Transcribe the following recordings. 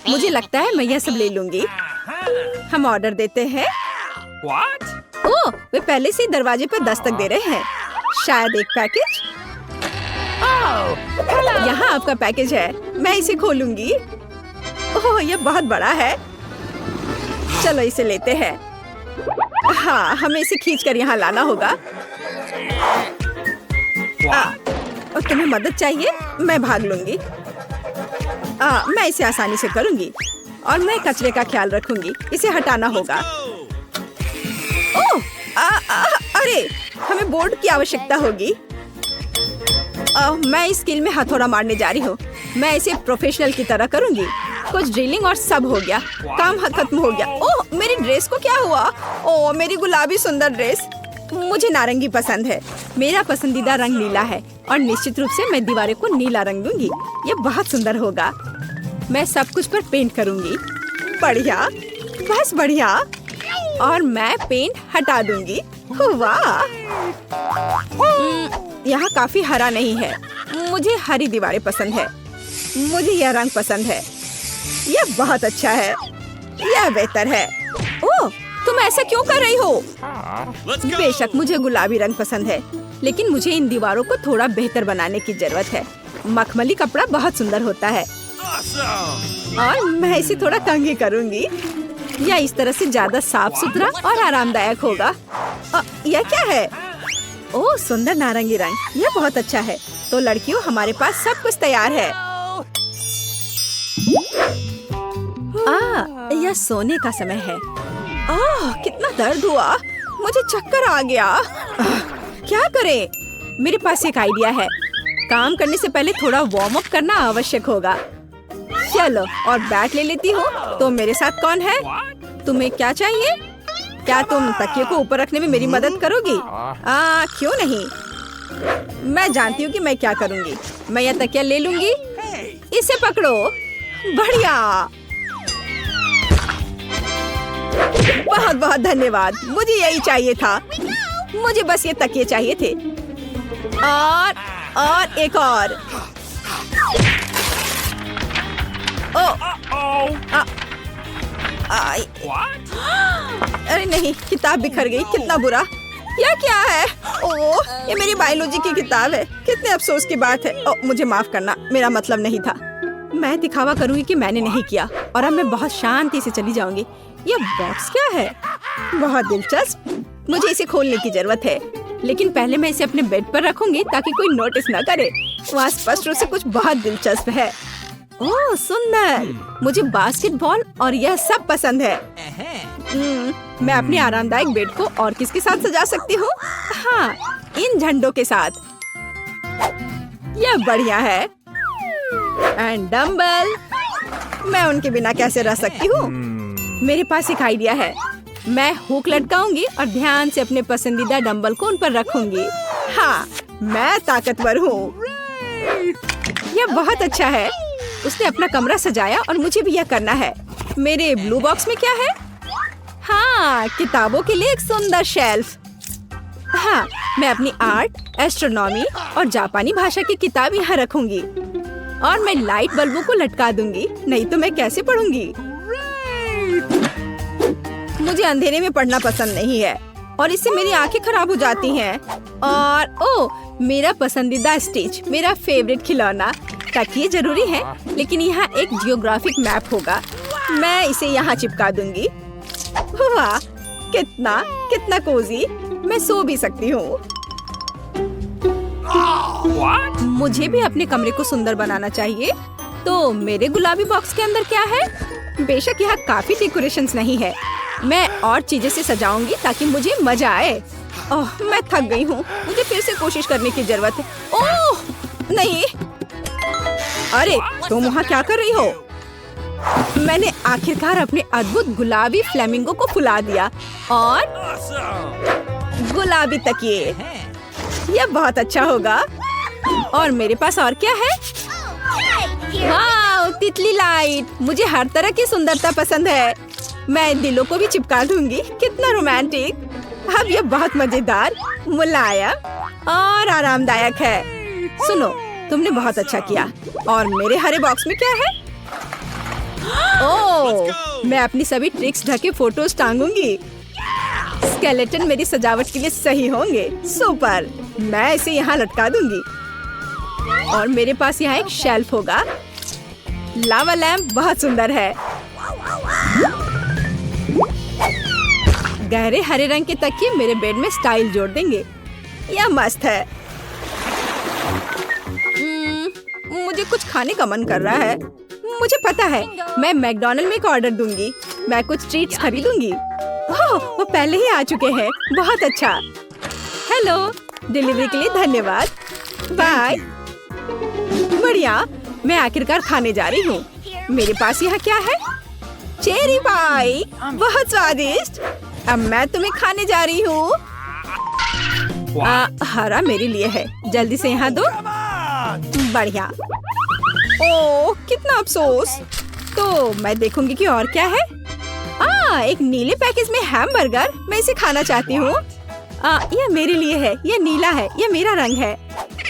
मुझे लगता है मैं यह सब ले लूंगी। हम ऑर्डर देते हैं। ओह, वे पहले से ही दरवाजे पर दस्तक दे रहे हैं। शायद एक पैकेज। यहाँ आपका पैकेज है। मैं इसे खोलूंगी। ओह, यह बहुत बड़ा है। चलो इसे लेते हैं। हाँ, हमें इसे खींचकर यहाँ लाना होगा। और तुम्हें मदद चाहिए? मैं भाग लूंगी। मैं इसे आसानी से करूंगी और मैं कचरे का ख्याल रखूंगी। इसे हटाना होगा। ओह, अरे, हमें बोर्ड की आवश्यकता होगी। मैं इस स्किल में हथौड़ा मारने जा रही हूँ। मैं इसे प्रोफेशनल की तरह करूंगी। कुछ ड्रिलिंग और सब हो गया। काम खत्म हो गया। ओह, मेरी ड्रेस को क्या हुआ? ओह, मेरी गुलाबी सुंदर ड्रेस। मुझे नारंगी पसंद है। मेरा पसंदीदा रंग नीला है और निश्चित रूप से मैं दीवारों को नीला रंग दूंगी। ये बहुत सुंदर होगा। मैं सब कुछ पर पेंट करूंगी। बढ़िया, बस बढ़िया। और मैं पेंट हटा दूंगी। वाह, यहाँ काफी हरा नहीं है। मुझे हरी दीवारें पसंद है। मुझे यह रंग पसंद है। यह बहुत अच्छा है। यह बेहतर है। ओह, तुम ऐसा क्यों कर रही हो? बेशक मुझे गुलाबी रंग पसंद है, लेकिन मुझे इन दीवारों को थोड़ा बेहतर बनाने की जरूरत है। मखमली कपड़ा बहुत सुंदर होता है और मैं इसे थोड़ा कंघी करूंगी। यह इस तरह से ज्यादा साफ सुथरा और आरामदायक होगा। यह क्या है? ओह, सुंदर नारंगी रंग। यह बहुत अच्छा है। तो लड़कियों, हमारे पास सब कुछ तैयार है। यह सोने का समय है। कितना दर्द हुआ। मुझे चक्कर आ गया। क्या करें? मेरे पास एक आइडिया है। काम करने से पहले थोड़ा वार्म अप करना आवश्यक होगा। चलो, और बैट ले लेती हूँ। तो मेरे साथ कौन है? तुम्हें क्या चाहिए? क्या तुम तकिए को ऊपर रखने में मेरी मदद करोगी? क्यों नहीं? मैं जानती हूँ कि मैं क्या करूँगी। मैं यह तकिया ले लूंगी। इसे पकड़ो। बढ़िया, बहुत बहुत धन्यवाद। मुझे यही चाहिए था। मुझे बस ये तकिए चाहिए थे। और एक और। अरे नहीं, किताब बिखर गई। कितना बुरा। यह क्या है? ओह, ये मेरी बायोलॉजी की किताब है। कितने अफसोस की बात है। मुझे माफ करना, मेरा मतलब नहीं था। मैं दिखावा करूंगी कि मैंने नहीं किया और अब मैं बहुत शांति से चली जाऊंगी। ये बॉक्स क्या है? बहुत दिलचस्प। मुझे इसे खोलने की जरूरत है, लेकिन पहले मैं इसे अपने बेड पर रखूंगी ताकि कोई नोटिस न करे। वहाँ स्पष्ट रूप से कुछ बहुत दिलचस्प है। ओह, सुंदर। मुझे बास्केटबॉल और यह सब पसंद है। मैं अपने आरामदायक बेड को और किसके साथ सजा सकती हूँ? हाँ, इन झंडों के साथ। यह बढ़िया है। And dumbbell. मैं उनके बिना कैसे रह सकती हूँ? मेरे पास एक आइडिया है। मैं हुक लटकाऊंगी और ध्यान से अपने पसंदीदा डंबल को उन पर रखूंगी। हाँ, मैं ताकतवर हूँ। यह बहुत अच्छा है। उसने अपना कमरा सजाया और मुझे भी यह करना है। मेरे ब्लू बॉक्स में क्या है? हाँ, किताबों के लिए एक सुंदर शेल्फ। हाँ, मैं अपनी आर्ट, एस्ट्रोनॉमी और जापानी भाषा की किताब यहाँ रखूंगी और मैं लाइट बल्बों को लटका दूंगी। नहीं तो मैं कैसे पढ़ूंगी? मुझे अंधेरे में पढ़ना पसंद नहीं है और इससे मेरी आंखें खराब हो जाती हैं। और ओह, मेरा पसंदीदा स्टिच, मेरा फेवरेट खिलौना। तकिए जरूरी है, लेकिन यहाँ एक जियोग्राफिक मैप होगा। मैं इसे यहाँ चिपका दूंगी। वाह, कितना कितना कोजी। मैं सो भी सकती हूँ। मुझे भी अपने कमरे को सुंदर बनाना चाहिए। तो मेरे गुलाबी बॉक्स के अंदर क्या है? बेशक यहाँ काफी डेकोरेशंस नहीं है। मैं और चीजें से सजाऊंगी ताकि मुझे मजा आए। ओह, मैं थक गई हूँ। मुझे फिर से कोशिश करने की जरूरत है। ओह, नहीं। अरे, तुम वहाँ क्या कर रही हो? मैंने आखिरकार अपने अद्भुत गुलाबी फ्लेमिंगो को फुला दिया और गुलाबी तकिए। यह बहुत अच्छा होगा। और मेरे पास और क्या है? वाह, तितली लाइट। मुझे हर तरह की सुंदरता पसंद है। मैं दिलों को भी चिपका दूंगी। कितना रोमांटिक। अब यह बहुत मजेदार, मुलायम और आरामदायक है। सुनो, तुमने बहुत अच्छा किया। और मेरे हरे बॉक्स में क्या है? ओह, मैं अपनी सभी ट्रिक्स ढके फोटोज टांगूंगी। स्केलेटन मेरी सजावट के लिए सही होंगे। सुपर, मैं इसे यहाँ लटका दूंगी। और मेरे पास यहाँ एक शेल्फ होगा। लावा लैम्प बहुत सुंदर है। गहरे हरे रंग के तकिए मेरे बेड में स्टाइल जोड़ देंगे। यह मस्त है। मुझे कुछ खाने का मन कर रहा है। मुझे पता है, मैं मैकडॉनल्ड में एक ऑर्डर दूंगी। मैं कुछ ट्रीट्स खरीदूंगी। ओह, वो पहले ही आ चुके हैं। बहुत अच्छा। हेलो, डिलीवरी के लिए धन्यवाद। बाय। बढ़िया, मैं आखिरकार खाने जा रही हूँ। मेरे पास यहाँ क्या है? चेरी पाई, बहुत स्वादिष्ट। अब मैं तुम्हें खाने जा रही हूँ। हरा मेरे लिए है। जल्दी से यहाँ दो। बढ़िया। ओह, कितना अफसोस। तो मैं देखूंगी कि और क्या है। एक नीले पैकेज में हैमबर्गर। मैं इसे खाना चाहती हूँ। यह मेरे लिए है। यह नीला है। यह मेरा रंग है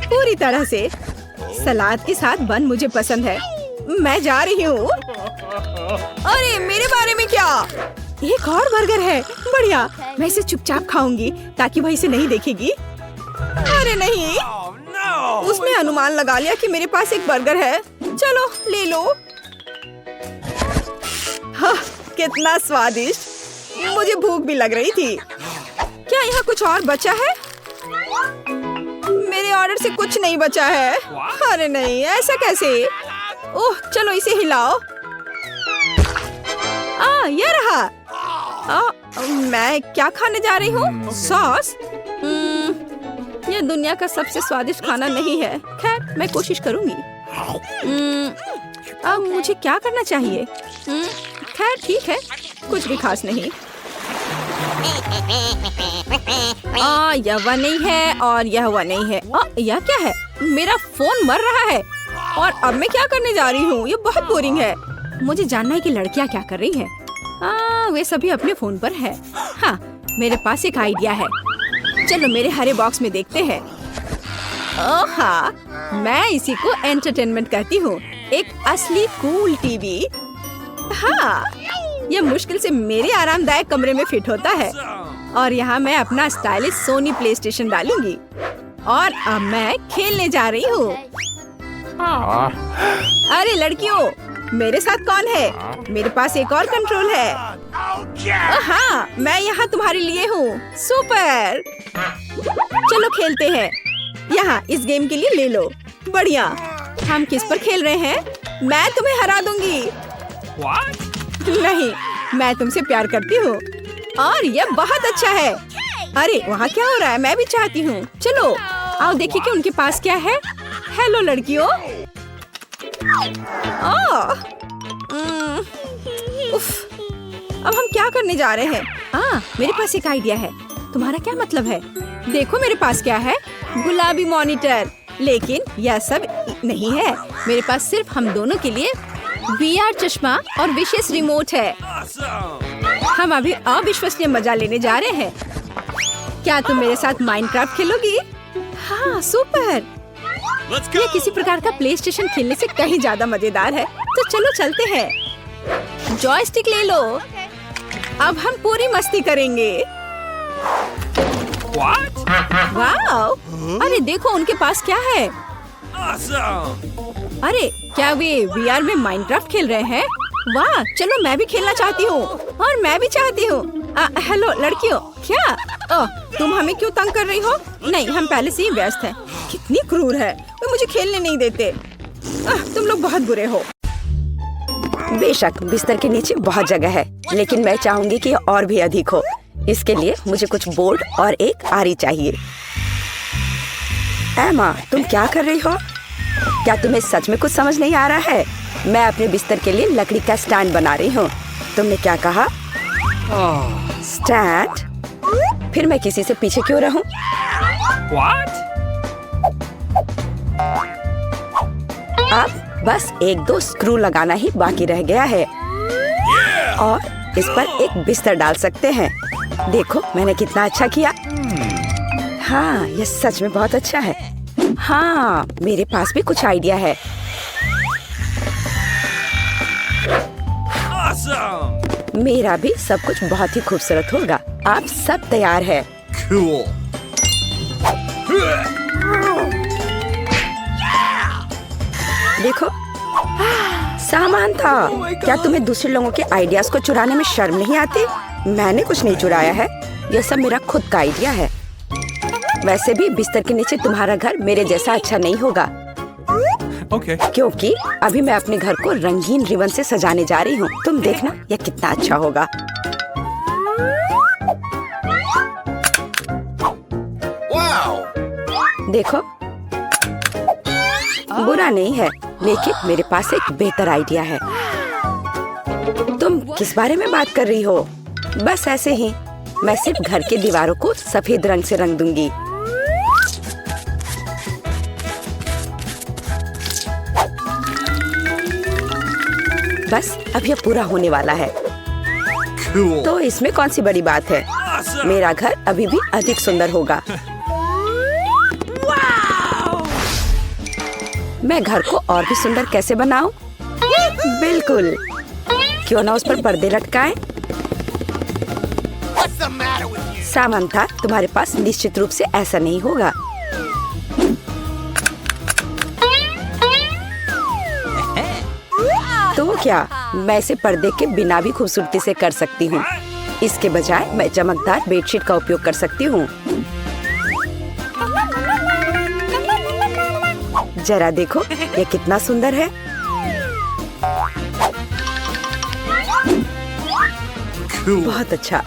पूरी तरह से। सलाद के साथ बन मुझे पसंद है। मैं जा रही हूँ। अरे, मेरे बारे में क्या? एक और बर्गर है। बढ़िया, मैं इसे चुपचाप खाऊंगी ताकि वह इसे नहीं देखेगी। अरे नहीं, उसने अनुमान लगा लिया कि मेरे पास एक बर्गर है। चलो ले लो। हाँ, कितना स्वादिष्ट। मुझे भूख भी लग रही थी। क्या यहाँ कुछ और बचा है? मेरे ऑर्डर से कुछ नहीं बचा है। अरे नहीं, ऐसा कैसे? ओह, चलो इसे हिलाओ। ये रहा। मैं क्या खाने जा रही हूँ? सॉस। यह दुनिया का सबसे स्वादिष्ट खाना नहीं है। खैर, मैं कोशिश करूंगी। अब मुझे क्या करना चाहिए? खैर ठीक है, कुछ भी खास नहीं। यह वह नहीं है और यह वह नहीं है। यह क्या है? मेरा फोन मर रहा है। और अब मैं क्या करने जा रही हूँ? ये बहुत बोरिंग है। मुझे जानना है कि लड़कियाँ क्या कर रही हैं। वे सभी अपने फोन पर है। हाँ, मेरे पास एक आइडिया है। चलो मेरे हरे बॉक्स में देखते हैं। हाँ, मैं इसी को एंटरटेनमेंट कहती हूँ। एक असली कूल टीवी। हाँ, यह मुश्किल से मेरे आरामदायक कमरे में फिट होता है। और यहाँ मैं अपना स्टाइलिश सोनी प्ले स्टेशन डालूंगी। और अब मैं खेलने जा रही हूँ। अरे लड़कियों, मेरे साथ कौन है? मेरे पास एक और कंट्रोल है। हाँ, मैं यहाँ तुम्हारे लिए हूँ। सुपर, चलो खेलते हैं। यहाँ इस गेम के लिए ले लो। बढ़िया। हम किस पर खेल रहे हैं? मैं तुम्हें हरा दूंगी। नहीं, मैं तुमसे प्यार करती हूँ और यह बहुत अच्छा है। अरे वहाँ क्या हो रहा है? मैं भी चाहती हूँ। चलो आओ देखिए कि उनके पास क्या है। हेलो लड़कियों। उफ, अब हम क्या करने जा रहे हैं? मेरे पास एक आइडिया है। तुम्हारा क्या मतलब है? देखो मेरे पास क्या है। गुलाबी मॉनिटर। लेकिन यह सब नहीं है। मेरे पास सिर्फ हम दोनों के लिए VR चश्मा और विशेष रिमोट है। हम अभी अविश्वसनीय मजा लेने जा रहे हैं। क्या तुम मेरे साथ माइनक्राफ्ट खेलोगी? हाँ, सुपर। ये किसी प्रकार का प्ले स्टेशन खेलने से कहीं ज्यादा मजेदार है। तो चलो चलते हैं। जॉयस्टिक ले लो। अब हम पूरी मस्ती करेंगे। वाओ! अरे देखो उनके पास क्या है। अरे क्या वे VR में माइनक्राफ्ट खेल रहे हैं? वाह, चलो मैं भी खेलना चाहती हूँ। और मैं भी चाहती हूँ। हेलो लड़कियों। क्या? तुम हमें क्यों तंग कर रही हो? नहीं, हम पहले से ही व्यस्त हैं। कितनी क्रूर है, वो मुझे खेलने नहीं देते। तुम लोग बहुत बुरे हो। बेशक बिस्तर के नीचे बहुत जगह है, लेकिन मैं चाहूंगी कि और भी अधिक हो। इसके लिए मुझे कुछ बोर्ड और एक आरी चाहिए। एमा, तुम क्या कर रही हो? क्या तुम्हें सच में कुछ समझ नहीं आ रहा है? मैं अपने बिस्तर के लिए लकड़ी का स्टैंड बना रही हूँ। तुमने क्या कहा? स्टैंड? फिर मैं किसी से पीछे क्यों रहूं? अब बस 1-2 स्क्रू लगाना ही बाकी रह गया है। और इस पर एक बिस्तर डाल सकते हैं। देखो मैंने कितना अच्छा किया। हाँ, यह सच में बहुत अच्छा है। हाँ, मेरे पास भी कुछ आइडिया है। मेरा भी सब कुछ बहुत ही खूबसूरत होगा। आप सब तैयार है? Cool. देखो, सामान था। क्या तुम्हें दूसरे लोगों के आइडियाज को चुराने में शर्म नहीं आती? मैंने कुछ नहीं चुराया है, यह सब मेरा खुद का आइडिया है। वैसे भी बिस्तर के नीचे तुम्हारा घर मेरे जैसा अच्छा नहीं होगा। Okay. क्योंकि अभी मैं अपने घर को रंगीन रिबन से सजाने जा रही हूँ। तुम देखना यह कितना अच्छा होगा। Wow. देखो, बुरा नहीं है, लेकिन मेरे पास एक बेहतर आइडिया है। तुम किस बारे में बात कर रही हो? बस ऐसे ही। मैं सिर्फ घर के दीवारों को सफेद रंग से रंग दूंगी। बस अब यह पूरा होने वाला है। Cool. तो इसमें कौन सी बड़ी बात है? Awesome. मेरा घर अभी भी अधिक सुंदर होगा। मैं घर को और भी सुंदर कैसे बनाऊं? बिल्कुल, क्यों ना उस पर पर्दे लटकाएं? What's the matter with you? Samantha, तुम्हारे पास निश्चित रूप से ऐसा नहीं होगा। तो क्या मैं इसे पर्दे के बिना भी खूबसूरती से कर सकती हूँ? इसके बजाय मैं चमकदार बेडशीट का उपयोग कर सकती हूँ। जरा देखो, यह कितना सुंदर है। Cool. बहुत अच्छा।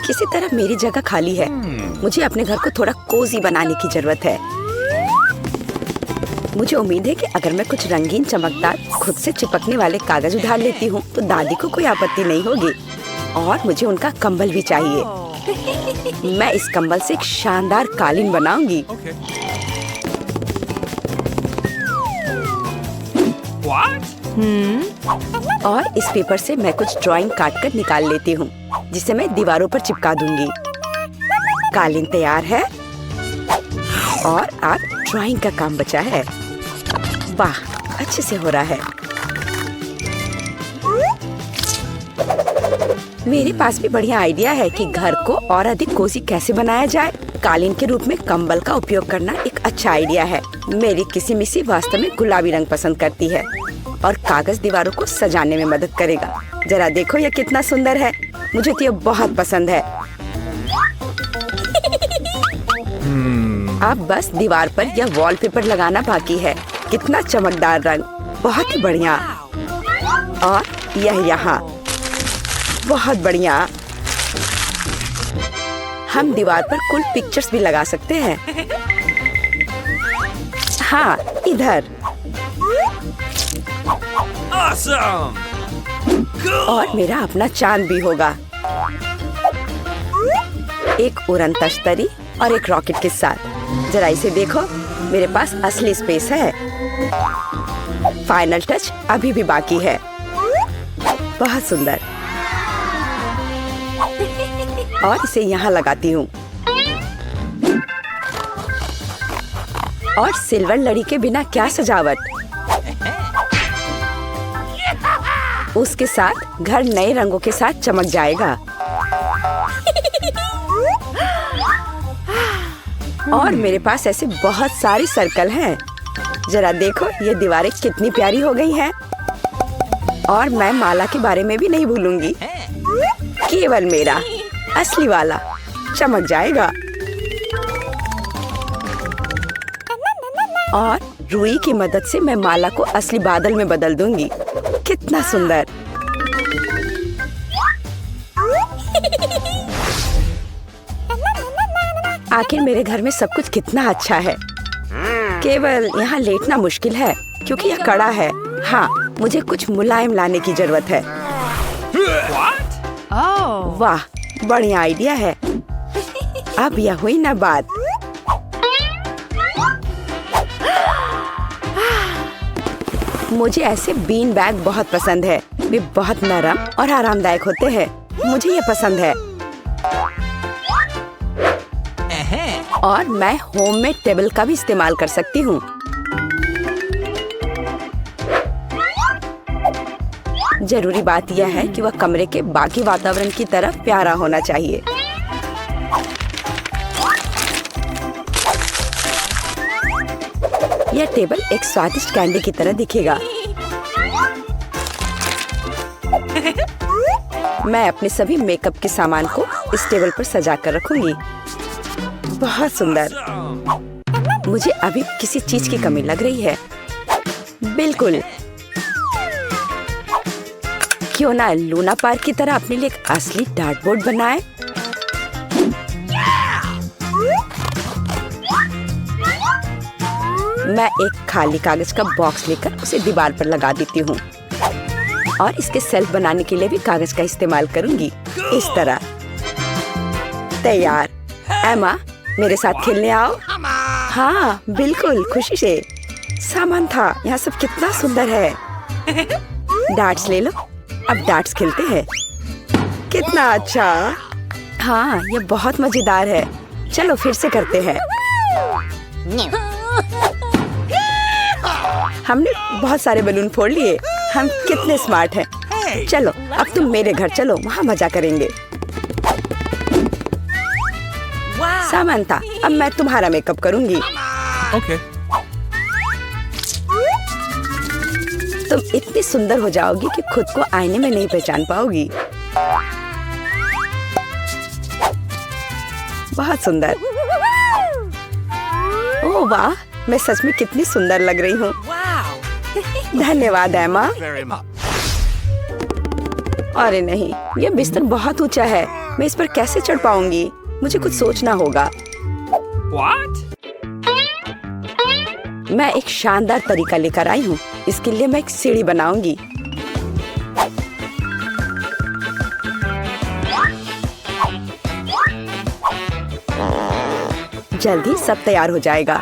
किसी तरह मेरी जगह खाली है। मुझे अपने घर को थोड़ा कोजी बनाने की जरूरत है। मुझे उम्मीद है कि अगर मैं कुछ रंगीन चमकदार खुद से चिपकने वाले कागज उधार लेती हूँ तो दादी को कोई आपत्ति नहीं होगी। और मुझे उनका कंबल भी चाहिए। मैं इस कंबल से एक शानदार कालीन बनाऊंगी। Okay. What? और इस पेपर से मैं कुछ ड्राइंग काट कर निकाल लेती हूँ, जिसे मैं दीवारों पर चिपका दूंगी। कालीन तैयार है और अब ड्राइंग का काम बचा है। वाह, अच्छे से हो रहा है। मेरे पास भी बढ़िया आइडिया है कि घर को और अधिक कोजी कैसे बनाया जाए। कालीन के रूप में कंबल का उपयोग करना एक अच्छा आइडिया है। मेरी किसी मिसी वास्तव में गुलाबी रंग पसंद करती है और कागज दीवारों को सजाने में मदद करेगा। जरा देखो, यह कितना सुंदर है। मुझे तो यह बहुत पसंद है। अब बस दीवार पर यह वॉलपेपर लगाना बाकी है। कितना चमकदार रंग, बहुत ही बढ़िया। और यह यहाँ, बहुत बढ़िया। हम दीवार पर कुल पिक्चर्स भी लगा सकते हैं। हाँ, इधर। Awesome. Cool. और मेरा अपना चांद भी होगा, एक उड़न तश्तरी और एक रॉकेट के साथ। जरा इसे देखो, मेरे पास असली स्पेस है। फाइनल टच अभी भी बाकी है। बहुत सुंदर। और इसे यहाँ लगाती हूँ। और सिल्वर लड़ी के बिना क्या सजावट। उसके साथ घर नए रंगों के साथ चमक जाएगा। और मेरे पास ऐसे बहुत सारी सर्कल हैं। जरा देखो, ये दीवारें कितनी प्यारी हो गई हैं। और मैं माला के बारे में भी नहीं भूलूंगी। केवल मेरा असली वाला चमक जाएगा। और रुई की मदद से मैं माला को असली बादल में बदल दूंगी। कितना सुंदर। आखिर मेरे घर में सब कुछ कितना अच्छा है। केवल यहाँ लेटना मुश्किल है क्योंकि यह कड़ा है। हाँ, मुझे कुछ मुलायम लाने की जरूरत है। What? वाह, बढ़िया आइडिया है। अब यह हुई ना बात। मुझे ऐसे बीन बैग बहुत पसंद है। वे बहुत नरम और आरामदायक होते हैं। मुझे ये पसंद है। और मैं होममेड टेबल का भी इस्तेमाल कर सकती हूँ। जरूरी बात यह है कि वह कमरे के बाकी वातावरण की तरह प्यारा होना चाहिए। यह टेबल एक स्वादिष्ट कैंडी की तरह दिखेगा। मैं अपने सभी मेकअप के सामान को इस टेबल पर सजा कर रखूंगी। बहुत सुंदर। मुझे अभी किसी चीज की कमी लग रही है। बिल्कुल। क्यों ना लूना पार्क की तरह अपने लिए एक असली डार्टबोर्ड बनाए। मैं एक खाली कागज का बॉक्स लेकर उसे दीवार पर लगा देती हूँ और इसके सेल्फ बनाने के लिए भी कागज का इस्तेमाल करूंगी। इस तरह। तैयार। एमा, मेरे साथ खेलने आओ। हाँ बिल्कुल, खुशी से। सामान था। यहाँ सब कितना सुंदर है। डार्ट्स ले लो। अब डार्ट्स खेलते हैं। कितना अच्छा। हाँ, ये बहुत मजेदार है। चलो फिर से करते हैं। हमने बहुत सारे बलून फोड़ लिए। हम कितने स्मार्ट हैं। चलो अब तुम मेरे घर चलो, वहाँ मजा करेंगे। सामंथा, अब मैं तुम्हारा मेकअप करूंगी। Okay. तुम इतनी सुंदर हो जाओगी कि खुद को आईने में नहीं पहचान पाओगी। बहुत सुंदर। ओह वाह, मैं सच में कितनी सुंदर लग रही हूँ। धन्यवाद एमा। Very much. अरे नहीं, ये बिस्तर बहुत ऊंचा है। मैं इस पर कैसे चढ़ पाऊंगी? मुझे कुछ सोचना होगा। What? मैं एक शानदार तरीका लेकर आई हूँ। इसके लिए मैं एक सीढ़ी बनाऊंगी। जल्दी सब तैयार हो जाएगा।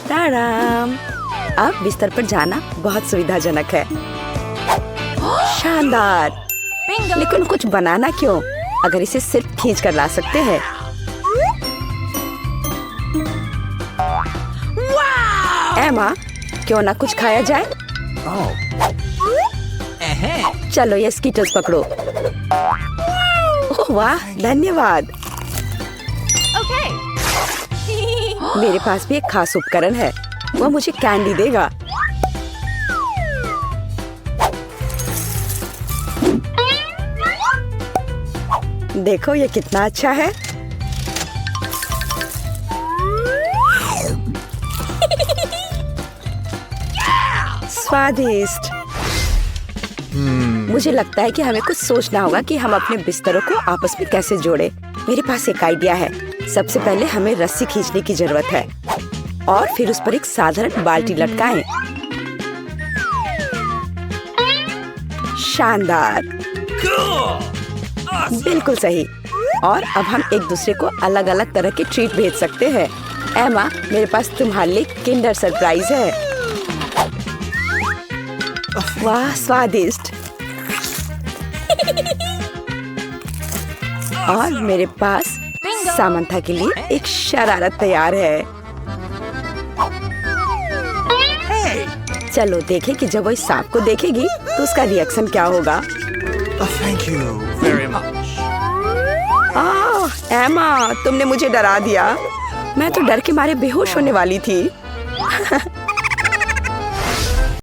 ताराम! अब बिस्तर पर जाना बहुत सुविधाजनक है। शानदार। लेकिन कुछ बनाना क्यों, अगर इसे सिर्फ खींच कर ला सकते हैं। एमा, क्यों ना कुछ खाया जाए। Oh. चलो ये स्कीटर्स पकड़ो। ओह वाह, धन्यवाद। मेरे पास भी एक खास उपकरण है। वह मुझे कैंडी देगा। देखो ये कितना अच्छा है। स्वादिष्ट। मुझे लगता है कि हमें कुछ सोचना होगा कि हम अपने बिस्तरों को आपस में कैसे जोड़े। मेरे पास एक आइडिया है। सबसे पहले हमें रस्सी खींचने की जरूरत है और फिर उस पर एक साधारण बाल्टी लटकाएं। शानदार। Cool. Awesome. बिल्कुल सही। और अब हम एक दूसरे को अलग अलग तरह के ट्रीट भेज सकते हैं। एमा, मेरे पास तुम्हारे लिए किंडर सरप्राइज है। वाह, स्वादिष्ट। और मेरे पास सामंथा के लिए एक शरारत तैयार है। चलो देखें कि जब वो इस सांप को देखेगी तो उसका रिएक्शन क्या होगा। Thank you very much. एमा, तुमने मुझे डरा दिया। मैं तो डर के मारे बेहोश होने वाली थी।